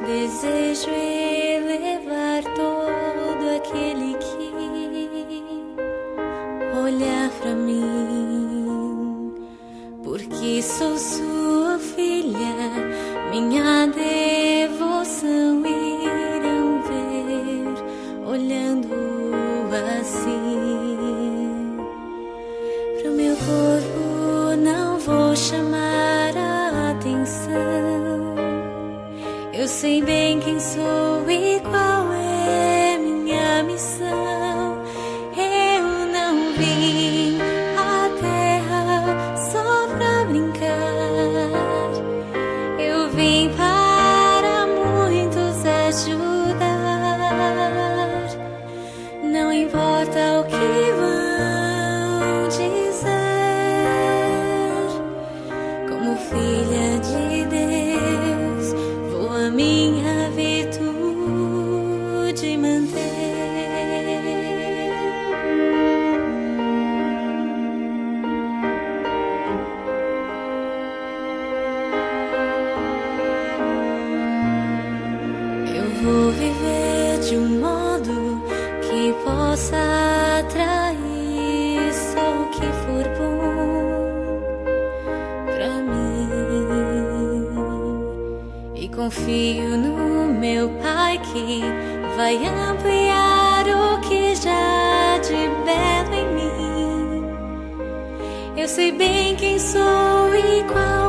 Desejo elevar todo aquele que olhar pra mim, porque sou sua filha, minha devoção irão ver, olhando assim. Pro meu corpo não vou chamar a atenção. Eu sei bem quem sou e qual é minha missão. Eu não vim à terra só pra brincar. Eu vim para muitos ajudar. Não importa o que vão dizer. Como filha de Deus, a minha virtude manter. Eu vou viver de um modo que possa atrair só o que for bom pra mim. E confio no meu Pai que vai ampliar o que já há de belo em mim. Eu sei bem quem sou e qual